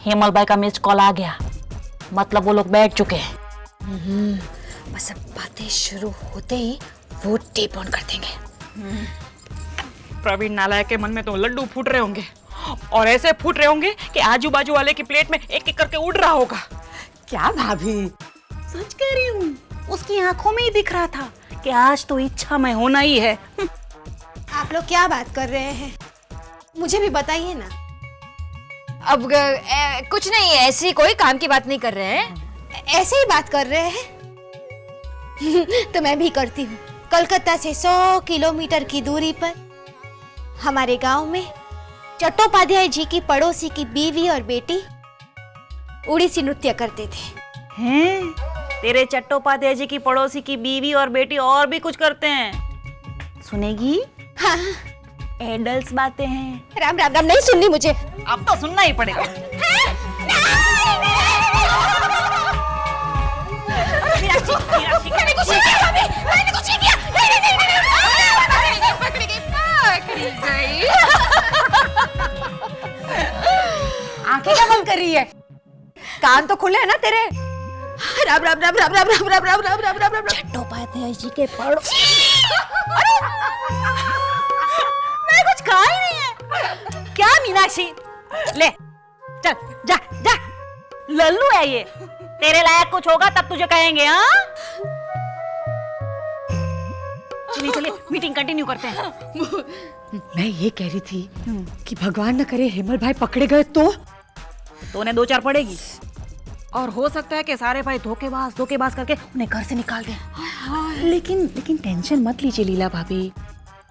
हेमल भाई का missed call आ गया, मतलब वो लोग बैठ चुके हैं। बस अब बातें शुरू होते ही वो टेप ऑन कर देंगे। प्रवीण नालायक के मन में तो लड्डू फूट रहे होंगे, और ऐसे फूट रहे होंगे कि आजू बाजू वाले की प्लेट में एक एक करके उड़ रहा होगा। क्या भाभी? सच कह रही हूँ, उसकी आंखों में ही दिख रहा था कि आज तो इच्छा में होना ही है। आप लोग क्या बात कर रहे हैं, मुझे भी बताइए ना। अब कुछ नहीं, ऐसी कोई काम की बात नहीं कर रहे हैं। ऐसे ही बात कर रहे हैं तो मैं भी करती हूँ। कलकत्ता से 100 किलोमीटर की दूरी पर हमारे गांव में चट्टोपाध्याय जी की पड़ोसी की बीवी और बेटी उड़ीसी नृत्य करते थे। हैं? तेरे चट्टोपाध्याय जी की पड़ोसी की बीवी और बेटी और भी कुछ करते हैं, सुनेगी? हाँ। एडल्ट बातें हैं। राम राम राम, नहीं सुननी मुझे। अब तो सुनना ही पड़ेगा। मैंने कुछ नहीं किया भाभी, मैंने कुछ नहीं किया। नहीं, पकड़ी गई। आंखें क्या बंद कर रही है? कान तो खुले हैं ना तेरे? राम राम राम राम राम राम राम राम राम राम राम राम। चट्टोपाध्याय जी के मैं कुछ कहा ही नहीं है। क्या मीनाक्षी, ले चल, जा जा, लल्लू है ये, तेरे लायक कुछ होगा तब तुझे कहेंगे। हाँ, चलिए चलिए, मीटिंग कंटिन्यू करते हैं। मैं ये कह रही थी कि भगवान न करे हेमल भाई पकड़े गए तो उन्हें 2-4 पड़ेगी, और हो सकता है कि सारे भाई धोखेबाज करके उन्हें घर से निकाल दें। लेकिन टेंशन मत लीजिए लीला भाभी,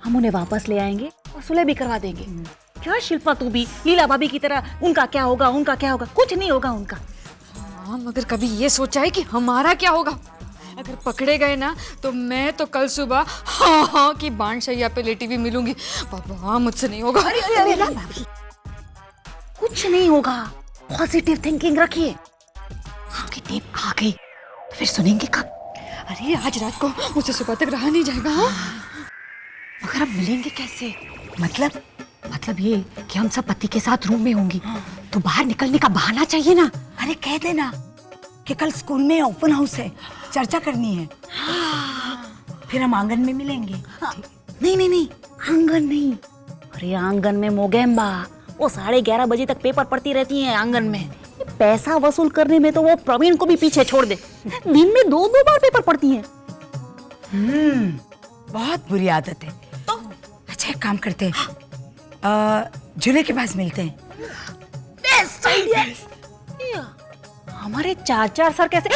हम उन्हें वापस ले आएंगे और सुलह भी करवा देंगे। क्या शिल्पा, तू भी लीला भाभी की तरह उनका क्या होगा, कुछ नहीं होगा उनका। हाँ, मगर कभी ये सोचा है कि हमारा क्या होगा? अगर पकड़े गए ना तो मैं तो कल सुबह हाँ की बाणशैया पे लेटी हुई मिलूंगी। बाबा मुझसे नहीं होगा। लीला भाभी, कुछ नहीं होगा, पॉजिटिव थिंकिंग रखिए। आपकी टेप आ गई तो फिर सुनेंगे कब? अरे आज रात को मुझसे सुबह तक रहा नहीं जाएगा। हाँ? मगर अब मिलेंगे कैसे? मतलब ये कि हम सब पति के साथ रूम में होंगी, तो बाहर निकलने का बहाना चाहिए ना। अरे कह देना कि कल स्कूल में ओपन हाउस है, चर्चा करनी है। फिर हम आंगन में मिलेंगे। नहीं, आंगन नहीं। अरे आंगन में मोगेम्बा, वो 11:30 बजे तक पेपर पढ़ती रहती हैं आंगन में। पैसा वसूल करने में तो वो प्रवीण को भी पीछे छोड़ दे, दिन में 2-2 बार पेपर पढ़ती हैं। बहुत बुरी आदत है। अच्छा एक काम करते हैं, झूले के पास मिलते हैं। Best idea. हमारे 4 सर कैसे?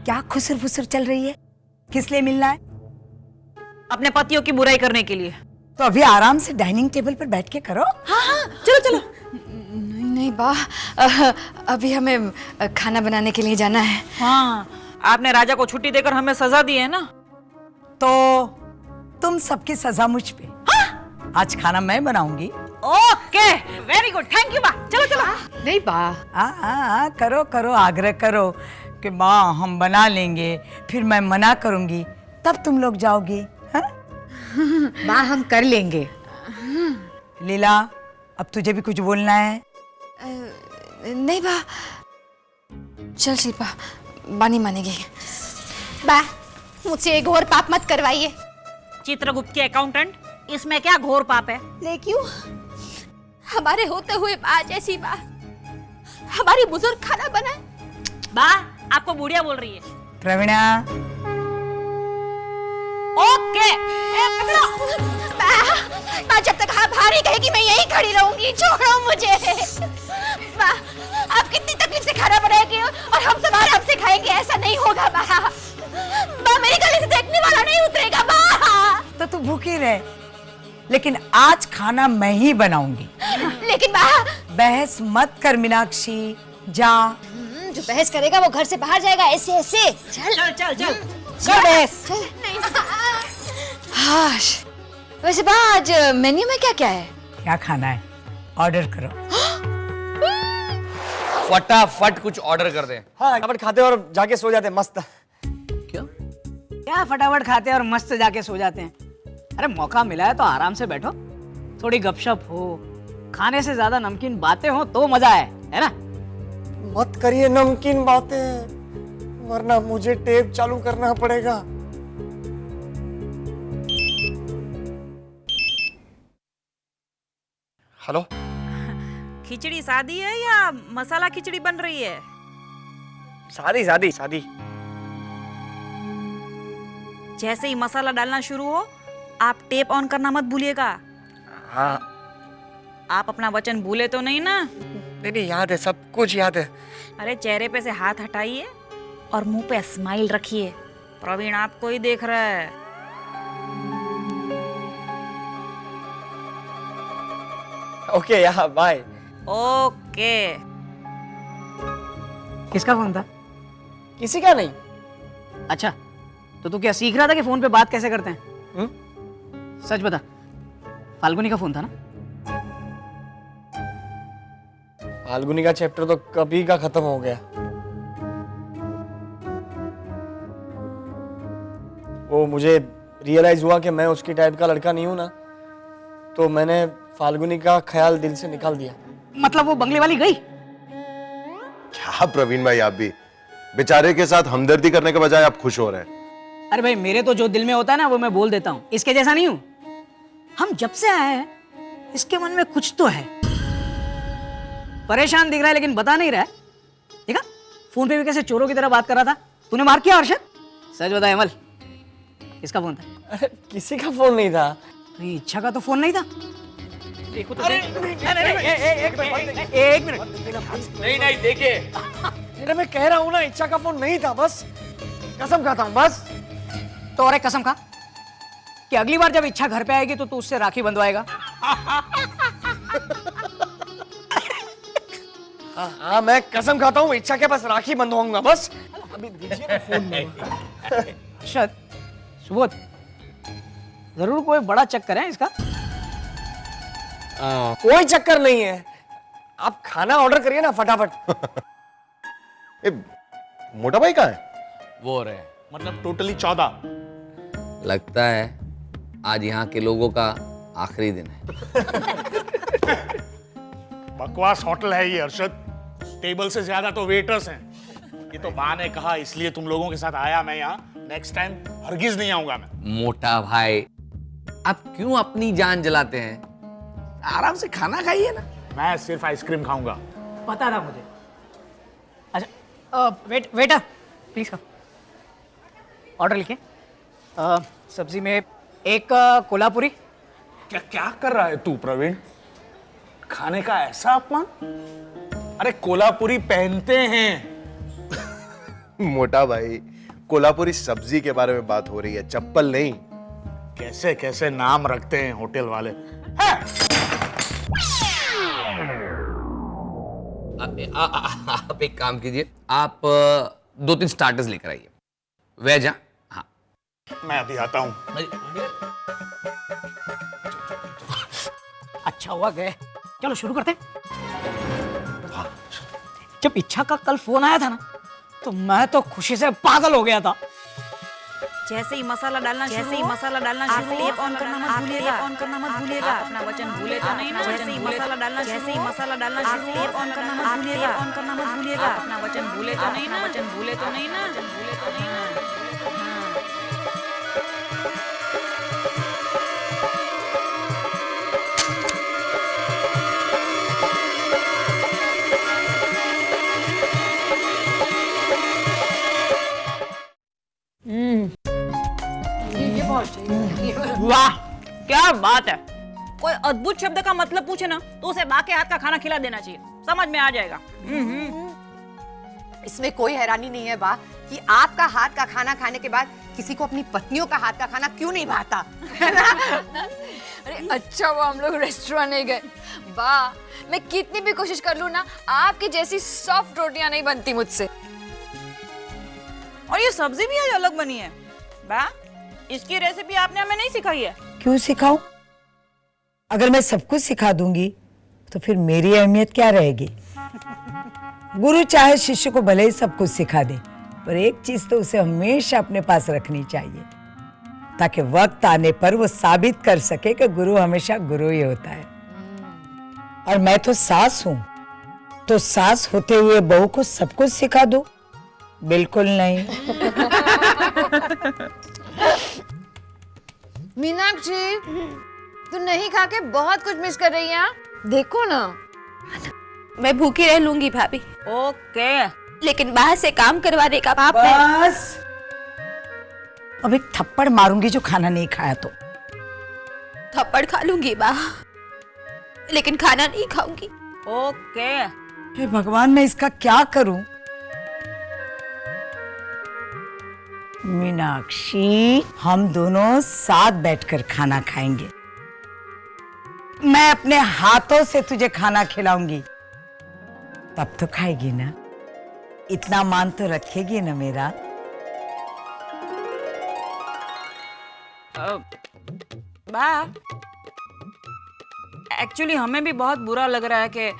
क्या खुसर फुसर चल रही है? किस लिए मिलना है? अपने पतियों की बुराई करने के लिए। तो अभी आराम से डाइनिंग टेबल पर बैठ के करो। हाँ, चलो। नहीं बा, अभी हमें खाना बनाने के लिए जाना है। हाँ, आपने राजा को छुट्टी देकर हमें सजा दी है ना। तो तुम सबकी सजा मुझ पे। हाँ? आज खाना मैं बनाऊंगी। Okay, very good, thank you बा। चलो। नहीं बा, हाँ, करो, आग्रह करो कि माँ हम बना लेंगे, फिर मैं मना करूंगी, तब तुम लोग जाओगी। हाँ? माँ हम कर लेंगे। लीला, अब तुझे भी कुछ बोलना है? नहीं बा, चल शिल्पा, बानी मानेगी। बा, मुझसे घोर पाप मत करवाइए। चित्रगुप्त के अकाउंटेंट, इसमें क्या घोर पाप है? ले क्यों? हमारे होते हुए बात ऐसी बा, हमारी बुजुर्ग खाना बनाए। बा, आपको बुढ़िया बोल रही है। प्रवीणा। ओके। बा, जब तक आप भारी कहेगी मैं यहीं खड़ी रहूंगी, छोड़ो मुझे। बा, आप कितनी तकलीफ से खाना बनाएंगे और हम सब आराम से खाएंगे, ऐसा नहीं होगा बा। बा, मेरी गले से देखने वाला नहीं उतरेगा बा। तो तू भूखी रहे, लेकिन आज खाना मैं ही बनाऊंगी। लेकिन बा, बहस मत कर मीनाक्षी, जा। जो बहस करेगा वो घर से बाहर जाएगा, ऐसे। चल। नहीं बा। हाश, वैसे बा आज मेन्यू में क्या है? क्या खाना है? ऑर्डर करो। फटाफट कुछ ऑर्डर कर दे। हाँ, फटाफट खाते और जाके सो जाते मस्त। क्या फटाफट खाते हैं और मस्त जाके सो जाते हैं? अरे मौका मिला है तो आराम से बैठो, थोड़ी गपशप हो, खाने से ज्यादा नमकीन बातें हो तो मजा है ना? मत करिए नमकीन बातें, वरना मुझे टेप चालू करना पड़ेगा। हेलो, खिचड़ी सादी है या मसाला खिचड़ी बन रही है? शादी शादी शादी। जैसे ही मसाला डालना शुरू हो, आप टेप ऑन करना मत भूलिएगा। हाँ। आप अपना वचन भूले तो नहीं ना? नहीं, याद है, सब कुछ याद है। अरे चेहरे पे से हाथ हटाइए और मुंह पे स्माइल रखिए। प्रवीण आपको ही देख रहा है। ओके, या बाय। ओके। किसका फोन था? किसी का नहीं। अच्छा, तो तू क्या सीख रहा था कि फोन पे बात कैसे करते हैं? सच बता, फाल्गुनी का फोन था ना? फाल्गुनी का चैप्टर तो कभी का खत्म हो गया। वो मुझे रियलाइज हुआ कि मैं उसकी टाइप का लड़का नहीं हूं ना, तो मैंने फाल्गुनी का ख्याल दिल से निकाल दिया। मतलब वो बंगले वाली गई? क्या प्रवीण भाई, आप भी बेचारे के साथ हमदर्दी करने के बजाय आप खुश हो रहे हैं। अरे भाई, मेरे तो जो दिल में होता है ना वो मैं बोल देता हूँ, इसके जैसा नहीं हूँ। हम जब से आए हैं इसके मन में कुछ तो है। परेशान दिख रहा है लेकिन बता नहीं रहा है। देखा, फोन पे भी कैसे चोरों की तरह बात कर रहा था। तूने मार किया हर्षद? सच बता अमल, किसका फोन था? अरे किसी का फोन नहीं था। तो ये इच्छा का तो फोन नहीं था? देखो तो अरे एक मिनट। नहीं देखिए, अरे मैं कह रहा हूँ ना, इच्छा का फोन नहीं था, बस कसम खाता हूँ बस। तो और एक कसम खा कि अगली बार जब इच्छा घर पे आएगी तो तू उससे राखी बंधवाएगा। हाँ, मैं कसम खाता हूँ, इच्छा के पास राखी बंधवाऊंगा बस। अभी दीजिए ना फोन में। अर्षद, सुबोध, जरूर कोई बड़ा चक्कर है इसका। कोई चक्कर नहीं है, आप खाना ऑर्डर करिए ना फटाफट। मोटा भाई कहाँ है? वो रहे। मतलब टोटली 14। लगता है आज यहाँ के लोगों का आखिरी दिन है। बकवास होटल है ये अरशद, टेबल से ज्यादा तो वेटर्स हैं। ये तो माँ ने कहा इसलिए तुम लोगों के साथ आया मैं यहाँ। नेक्स्ट टाइम हरगिज नहीं आऊंगा मैं। मोटा भाई, आप क्यों अपनी जान जलाते हैं? आराम से खाना खाइए ना। मैं सिर्फ आइसक्रीम खाऊंगा। पता था मुझे। अच्छा, वेटर प्लीज कम। ऑर्डर लिखिए। सब्जी में एक कोल्हापुरी। क्या क्या कर रहा है तू प्रवीण? खाने का ऐसा अपमान? अरे कोल्हापुरी पहनते हैं। मोटा भाई, कोल्हापुरी सब्जी के बारे में बात हो रही है, चप्पल नहीं। कैसे कैसे नाम रखते हैं होटल वाले। आप एक काम कीजिए, आप 2-3 स्टार्टर्स लेकर आइए। वेज? हाँ, मैं अभी आता हूँ। अच्छा हुआ गए। चलो शुरू करते हैं। जब इच्छा का कल फोन आया था ना, तो मैं तो खुशी से पागल हो गया था। जैसे ही मसाला डालना शुरू हो, आप टेप ऑन करना मत भूलिएगा। अपना वचन भूले तो नहीं ना? जैसे ही मसाला डालना शुरू हो, आप टेप ऑन करना मत भूलिएगा। अपना वचन भूले तो नहीं ना? वाह, क्या बात है। कोई अद्भुत शब्द का मतलब पूछे ना तो उसे माँ के हाथ का खाना खिला देना चाहिए, समझ में आ जाएगा। इसमें कोई हैरानी नहीं है बा कि आपका हाथ का खाना खाने के बाद किसी को अपनी पत्नियों का हाथ का खाना क्यों नहीं भाता। अरे अच्छा वो हम लोग रेस्टोरेंट नहीं गए। वाह, मैं कितनी भी कोशिश कर लूं ना, आपकी जैसी सॉफ्ट रोटियां नहीं बनती मुझसे। और ये सब्जी भी आज अलग बनी है। बा, इसकी रेसिपी आपने हमें नहीं सिखाई है। क्यों सिखाऊं? अगर मैं सब कुछ सिखा दूंगी तो फिर मेरी अहमियत क्या रहेगी? गुरु चाहे शिष्य को भले ही सब कुछ सिखा दे, पर एक चीज तो उसे हमेशा अपने पास रखनी चाहिए, ताकि वक्त आने पर वो साबित कर सके कि गुरु हमेशा गुरु ही होता है। और मैं तो सास हूं, तो सास होते हुए बहू को सब कुछ सिखा दूं? बिल्कुल नहीं। मीनाक्षी, तू नहीं खा के बहुत कुछ मिस कर रही है हाँ? देखो ना। मैं भूखी रह लूंगी भाभी, ओके। लेकिन बाहर से काम करवाने का पाप है। बस अब एक थप्पड़ मारूंगी जो खाना नहीं खाया तो। थप्पड़ खा लूंगी बा, लेकिन खाना नहीं खाऊंगी। ओके। हे भगवान, मैं इसका क्या करूं? मीनाक्षी, हम दोनों साथ बैठकर खाना खाएंगे। मैं अपने हाथों से तुझे खाना खिलाऊंगी, तब तो खाएगी ना? इतना मान तो रखेगी ना मेरा? बा, एक्चुअली हमें भी बहुत बुरा लग रहा है कि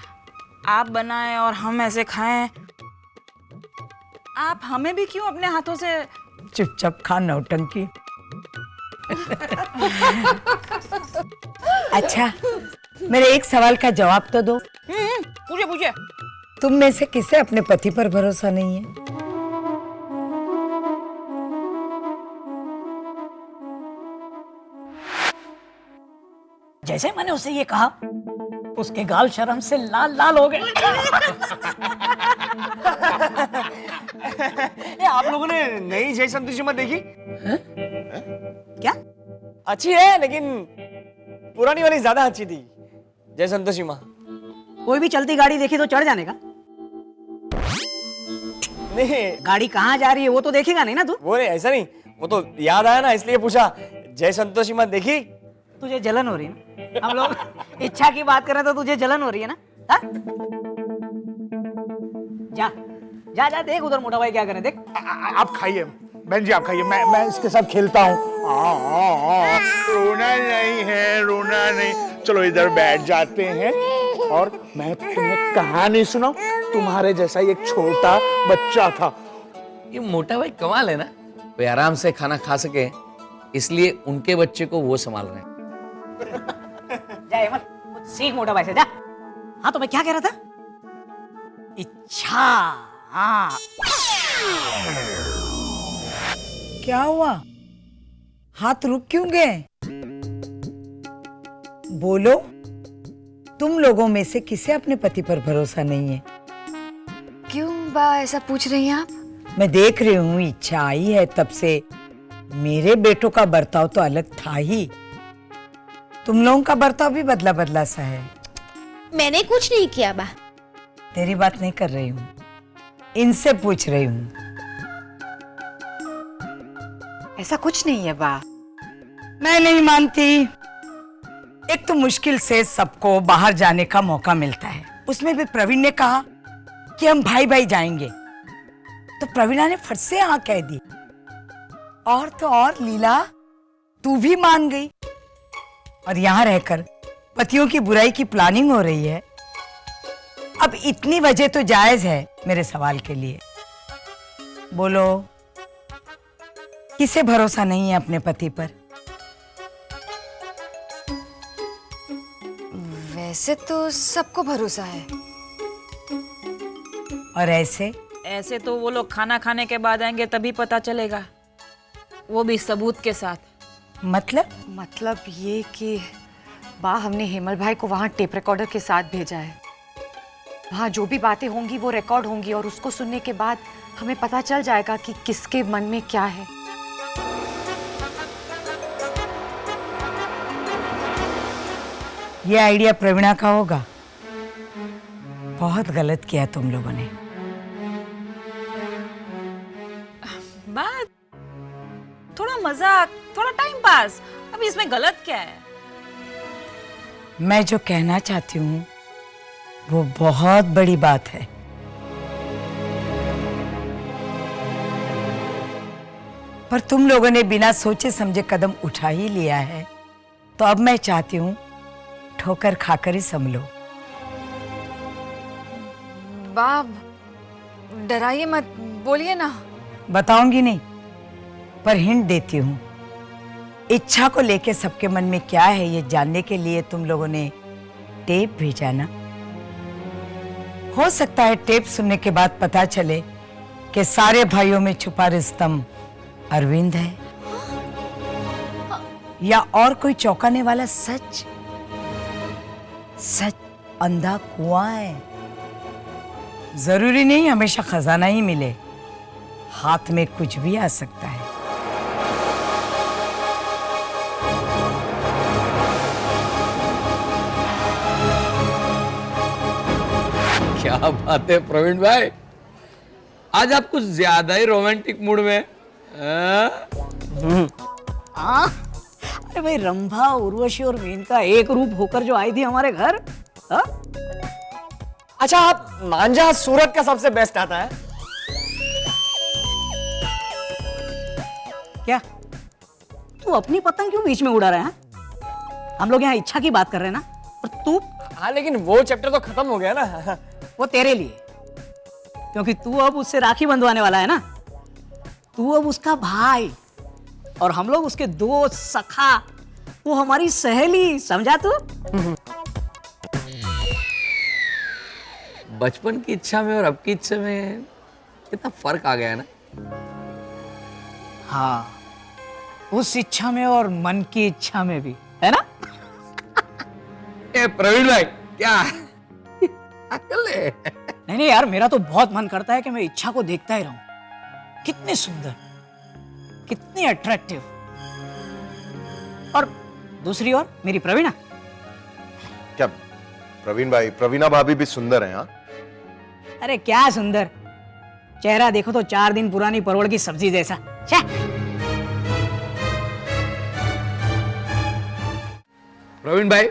आप बनाएं और हम ऐसे खाएं। आप हमें भी क्यों अपने हाथों से? चुपचाप खा नौटंकी। अच्छा, मेरे एक सवाल का जवाब तो दो। पूछे पूछे। तुम में से किसे अपने पति पर भरोसा नहीं है? जैसे मैंने उसे ये कहा, उसके गाल शर्म से लाल लाल हो गए। आप लोगों ने नई जय संतोषी माँ देखी? क्या? अच्छी है, लेकिन पुरानी वाली ज्यादा अच्छी थी। जय संतोषी माँ। कोई भी चलती गाड़ी देखी तो चढ़ जाने का? नहीं, गाड़ी कहाँ जा रही है वो तो देखेगा नहीं ना तू? वो नहीं, ऐसा नहीं, वो तो याद आया ना इसलिए पूछा। जय संतोषी माँ देखी? तुझे जलन हो रही है ना? हम लोग इच्छा की बात कर रहे हैं तो तुझे जलन हो रही है ना? हा? जा जा जा, देख उधर मोटा भाई क्या करे, देख। आप खाइए बहन जी, आप खाइए, मैं इसके साथ खेलता हूँ। रोना नहीं है, रोना नहीं। चलो इधर बैठ जाते हैं और मैं तुम्हें कहानी सुनाऊं। तुम्हारे जैसा ही एक छोटा बच्चा था। ये मोटा भाई कमाल है ना, वे आराम से खाना खा सके इसलिए उनके बच्चे को वो संभाल रहे हैं। जा हेमल, कुछ सीख मोटा भाई से, जा। हाँ तो मैं क्या कह रहा था? इच्छा। हाँ, क्या हुआ? हाथ रुक क्यों गए? बोलो, तुम लोगों में से किसे अपने पति पर भरोसा नहीं है? क्यों बा ऐसा पूछ रही हैं आप? मैं देख रही हूँ इच्छा आई है तब से मेरे बेटों का बर्ताव तो अलग था ही, तुम लोगों का बर्ताव भी बदला बदला सा है। मैंने कुछ नहीं किया बा। तेरी बात नहीं कर रही हूँ, इनसे पूछ रही हूँ। ऐसा कुछ नहीं है बा। मैं नहीं मानती। एक तो मुश्किल से सबको बाहर जाने का मौका मिलता है, उसमें भी प्रवीण ने कहा कि हम भाई भाई जाएंगे, तो प्रवीणा ने फट से हाँ कह दी। और तो और लीला, तू भी मान गई। और यहाँ रहकर पतियों की बुराई की प्लानिंग हो रही है। अब इतनी वजह तो जायज है मेरे सवाल के लिए। बोलो, किसे भरोसा नहीं है अपने पति पर? वैसे तो सबको भरोसा है। और ऐसे? ऐसे तो वो लोग खाना खाने के बाद आएंगे तभी पता चलेगा, वो भी सबूत के साथ। मतलब ये कि बा, हमने हेमल भाई को वहाँ टेप रिकॉर्डर के साथ भेजा है। वहाँ जो भी बातें होंगी वो रिकॉर्ड होंगी और उसको सुनने के बाद हमें पता चल जाएगा कि किसके मन में क्या है। ये आइडिया प्रवीणा का होगा? बहुत गलत किया तुम लोगों ने। बात थोड़ा मजाक, थोड़ा टाइम पास, अब इसमें गलत क्या है? मैं जो कहना चाहती हूँ वो बहुत बड़ी बात है। पर तुम लोगों ने बिना सोचे समझे कदम उठा ही लिया है, तो अब मैं चाहती हूँ ठोकर खाकर ही संभलो। बाप, डराइए मत, बोलिए ना। बताऊंगी नहीं, पर हिंट देती हूँ। इच्छा को लेके सबके मन में क्या है ये जानने के लिए तुम लोगों ने टेप भेजा ना। हो सकता है टेप सुनने के बाद पता चले कि सारे भाइयों में छुपा रिस्तम अरविंद है, या और कोई चौंकाने वाला सच अंधा कुआं है। जरूरी नहीं हमेशा खजाना ही मिले, हाथ में कुछ भी आ सकता है। क्या बात है प्रवीण भाई, आज आप कुछ ज्यादा ही रोमांटिक मूड में हैं? हाँ, अरे भाई रंभा, उर्वशी और मेनका एक रूप होकर जो आई थी हमारे घर। हाँ? अच्छा, आप मांझा सूरत का सबसे बेस्ट आता है क्या? तू अपनी पतंग क्यों बीच में उड़ा रहा है? हम लोग यहाँ इच्छा की बात कर रहे हैं ना, और तू? हाँ, लेकिन वो चैप्टर तो खत्म हो गया ना। वो तेरे लिए, क्योंकि तू अब उससे राखी बंधवाने वाला है ना। तू अब उसका भाई और हम लोग उसके दोस्त, सखा, वो हमारी सहेली, समझा तू? बचपन की इच्छा में और अब की इच्छा में कितना फर्क आ गया है ना। हाँ, उस इच्छा में और मन की इच्छा में भी, है ना? ए प्रवीण भाई, क्या अकल है? नहीं यार, मेरा तो बहुत मन करता है कि मैं इच्छा को देखता ही रहूं। कितनी सुंदर, कितनी अट्रैक्टिव। और दूसरी ओर मेरी प्रवीणा। क्या प्रवीण भाई, प्रवीणा भाभी भी सुंदर हैं? हाँ, अरे क्या सुंदर, चेहरा देखो तो 4 दिन पुरानी परवल की सब्जी जैसा। छे! प्रवीण भाई,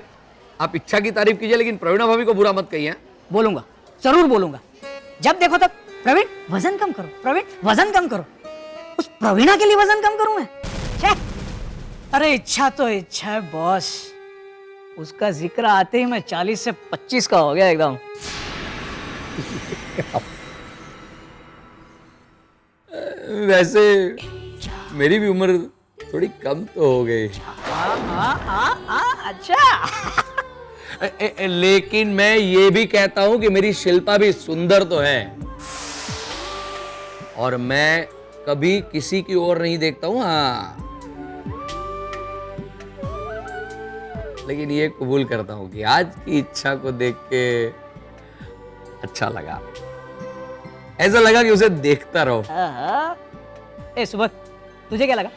आप इच्छा की तारीफ कीजिए, लेकिन प्रवीणा भाभी को बुरा मत कहिए। बोलूंगा, जरूर बोलूंगा। जब देखो तब प्रवीण वजन कम करो, प्रवीण वजन कम करो। उस प्रवीणा के लिए वजन कम करूं मैं? छे! अरे इच्छा तो इच्छा है बॉस, उसका जिक्र आते ही मैं 40 से 25 का हो गया एकदम। वैसे मेरी भी उम्र थोड़ी कम तो हो गई। अच्छा। लेकिन मैं ये भी कहता हूं कि मेरी शिल्पा भी सुंदर तो है, और मैं कभी किसी की ओर नहीं देखता हूं। हाँ, लेकिन ये कबूल करता हूं कि आज की इच्छा को देख के अच्छा लगा। ऐसा लगा कि उसे देखता रहो। ए सुबह, तुझे क्या लगा?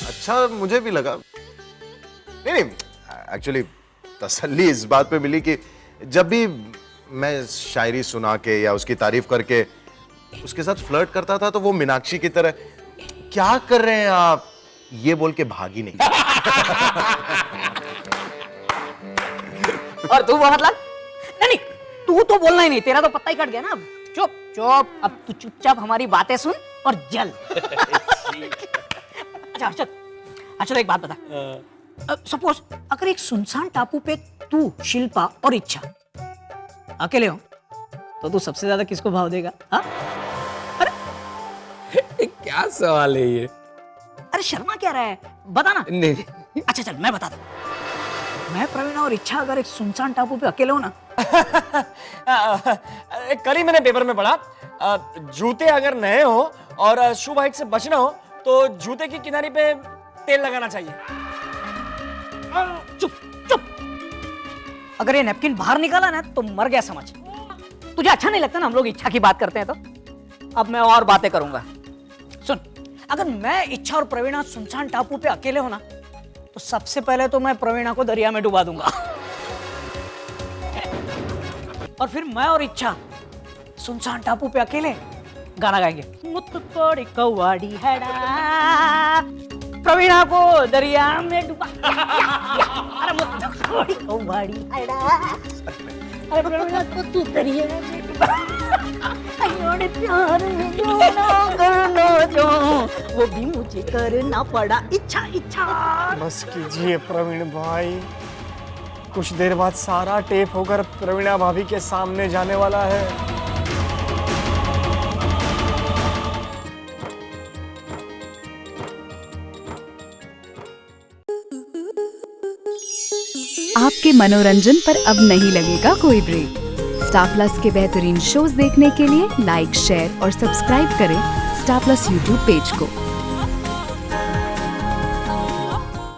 अच्छा मुझे भी लगा। नहीं, एक्चुअली तसल्ली इस बात पे मिली कि जब भी मैं शायरी सुना के या उसकी तारीफ करके उसके साथ फ्लर्ट करता था, तो वो मीनाक्षी की तरह क्या कर रहे हैं आप ये बोल के भागी नहीं। और तू बहुत लाल? नहीं, तू तो बोलना ही नहीं, तेरा तो पत्ता ही कट गया ना। अब चुप चुप, अब तू चुपचाप हमारी बातें सुन और जल। अच्छा अच्छा, एक बात बता। सपोज अगर एक सुनसान टापू पे तू, शिल्पा और इच्छा अकेले हो, तो तू सबसे ज्यादा किसको भाव देगा? हाँ? अरे क्या सवाल है ये? अरे शर्मा क्या रहा है, बता ना। नहीं। अच्छा चल मैं बताता हूँ। मैं, प्रवीणा और इच्छा अगर एक सुनसान टापू पे अकेले हो ना। कल ही मैंने पेपर में पढ़ा, जूते अगर नए हो और शू बाइट से बचना हो तो जूते की किनारे पे तेल लगाना चाहिए। चुप चुप, अगर ये नैपकिन बाहर निकाला ना तो मर गया समझ। तुझे अच्छा नहीं लगता ना हम लोग इच्छा की बात करते हैं? तो अब मैं और बातें करूंगा। सुन, अगर मैं, इच्छा और प्रवीणा सुनसान टापू पे अकेले हो ना, तो सबसे पहले तो मैं प्रवीणा को दरिया में डुबा दूंगा, और फिर मैं और इच्छा सुनसान टापू पे अकेले गाना गाएंगे। मुत्तुकोड़ी कौवाड़ी हैड़ा, प्रवीणा को दरिया में डुबा। अरे मुत्तुकोड़ी कौवाड़ी हैड़ा, अरे प्रवीणा को तू दरिया में डुबा। अयोड़े प्यार में जो ना करना जो, वो भी मुझे करना पड़ा। इच्छा इच्छा। बस कीजिए प्रवीण भाई, कुछ देर बाद सारा टेप होकर प्रवीणा भाभी के सामने जाने वाला है। आपके मनोरंजन पर अब नहीं लगेगा कोई ब्रेक। स्टार प्लस के बेहतरीन शोज देखने के लिए लाइक, शेयर और सब्सक्राइब करें स्टार प्लस यूट्यूब पेज को।